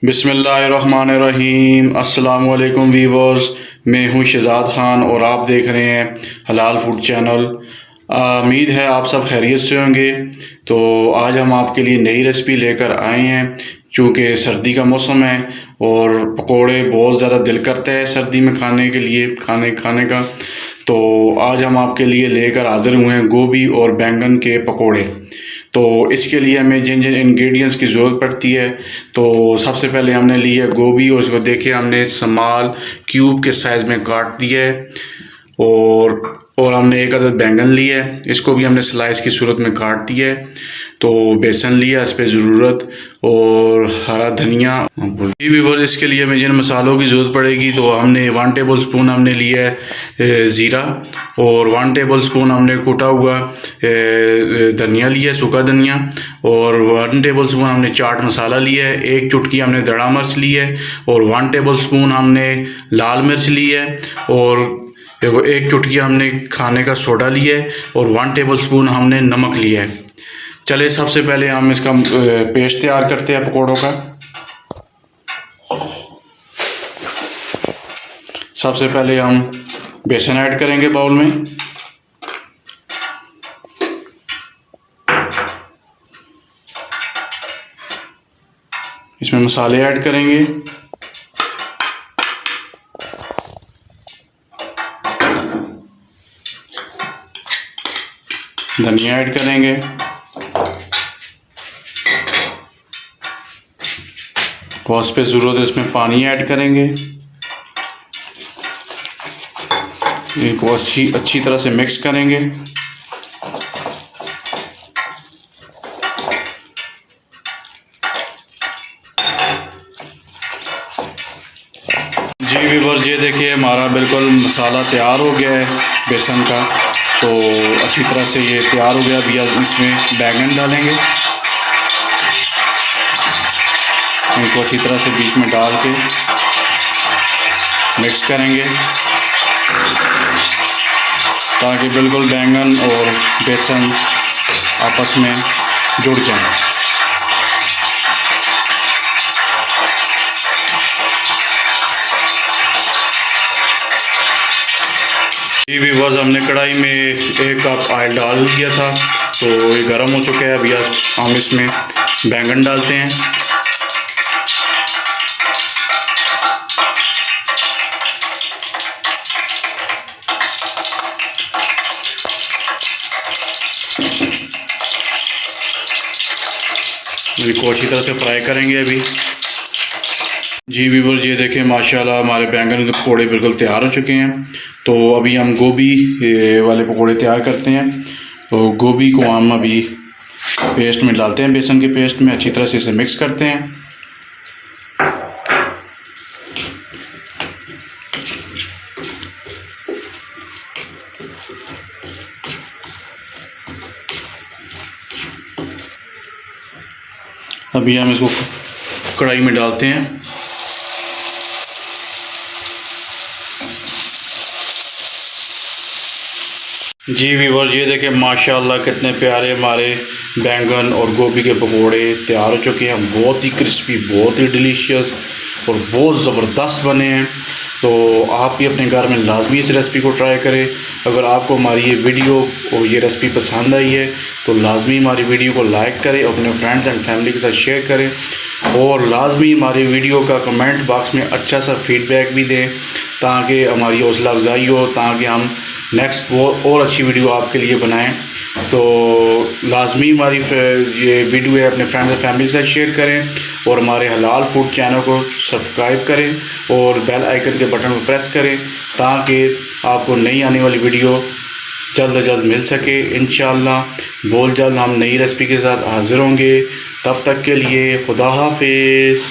बिस्मिल्लाहिर्रहमानिर्रहीम। अस्सलाम वालेकुम वीवर्स, मैं हूं शहजाद ख़ान और आप देख रहे हैं हलाल फूड चैनल। उम्मीद है आप सब खैरियत से होंगे। तो आज हम आपके लिए नई रेसिपी लेकर आए हैं। चूँकि सर्दी का मौसम है और पकोड़े बहुत ज़्यादा दिल करता है सर्दी में खाने के लिए खाने का। तो आज हम आपके लिए लेकर हाज़िर हुए हैं गोभी और बैंगन के पकोड़े। तो इसके लिए हमें जिन जिन इंग्रेडिएंट्स की ज़रूरत पड़ती है, तो सबसे पहले हमने ली है गोभी और उसको देखिए हमने स्मॉल क्यूब के साइज़ में काट दिया है। और हमने एक अदद बैंगन लिया है, इसको भी हमने स्लाइस की सूरत में काट दिया है। तो बेसन लिया इस पर ज़रूरत और हरा धनिया। जी व्यूअर्स, इसके लिए हमें जिन मसालों की ज़रूरत पड़ेगी तो हमने 1 टेबल स्पून हमने लिया है ज़ीरा और 1 टेबल स्पून हमने कुटा हुआ धनिया लिया है, सूखा धनिया। और 1 टेबल स्पून हमने चाट मसाला लिया है, 1 चुटकी हमने दड़ा मिर्च ली है और 1 टेबल स्पून हमने लाल मिर्च ली है और 1 चुटकी हमने खाने का सोडा लिया है और 1 टेबल स्पून हमने नमक लिया है। चलिए सबसे पहले हम इसका पेस्ट तैयार करते हैं पकौड़ों का। सबसे पहले हम बेसन ऐड करेंगे बाउल में। इसमें मसाले ऐड करेंगे। धनिया ऐड करेंगे। बहुत पे ज़रूरत है इसमें पानी ऐड करेंगे। इनको अच्छी तरह से मिक्स करेंगे। जी व्यूअर्स, ये देखिए हमारा बिल्कुल मसाला तैयार हो गया है बेसन का। तो अच्छी तरह से ये तैयार हो गया। अभी इसमें बैंगन डालेंगे, इनको अच्छी तरह से बीच में डाल के मिक्स करेंगे ताकि बिल्कुल बैंगन और बेसन आपस में जुड़ जाएं। जी व्यूअर्स, हमने कढ़ाई में 1 कप ऑयल डाल दिया था, तो ये गर्म हो चुका है। अभी हम इसमें बैंगन डालते हैं। इनको अच्छी तरह से फ्राई करेंगे अभी। जी व्यूअर्स, ये देखें माशाल्लाह हमारे बैंगन के पकौड़े बिल्कुल तैयार हो चुके हैं। तो अभी हम गोभी वाले पकौड़े तैयार करते हैं। तो गोभी को हम अभी पेस्ट में डालते हैं, बेसन के पेस्ट में अच्छी तरह से इसे मिक्स करते हैं। अभी हम इसको कढ़ाई में डालते हैं। जी व्यूअर्स, ये देखें माशाल्लाह कितने प्यारे हमारे बैंगन और गोभी के पकोड़े तैयार हो चुके हैं। बहुत ही क्रिस्पी, बहुत ही डिलीशियस और बहुत ज़बरदस्त बने हैं। तो आप भी अपने घर में लाजमी इस रेसिपी को ट्राई करें। अगर आपको हमारी ये वीडियो और ये रेसिपी पसंद आई है तो लाजमी हमारी वीडियो को लाइक करें, अपने फ्रेंड्स एंड फैमिली के साथ शेयर करें और लाजमी हमारी वीडियो का कमेंट बॉक्स में अच्छा सा फीडबैक भी दें ताकि हमारी हौसला अफजाई हो, ताकि हम नेक्स्ट और अच्छी वीडियो आपके लिए बनाएं। तो लाजमी हमारी ये वीडियो है अपने फ्रेंड्स और फैमिली के साथ शेयर करें और हमारे हलाल फूड चैनल को सब्सक्राइब करें और बेल आइकन के बटन को प्रेस करें ताकि आपको नई आने वाली वीडियो जल्द से जल्द मिल सके। इंशाअल्लाह बहुत जल्द हम नई रेसिपी के साथ हाज़िर होंगे। तब तक के लिए खुदा हाफिज़।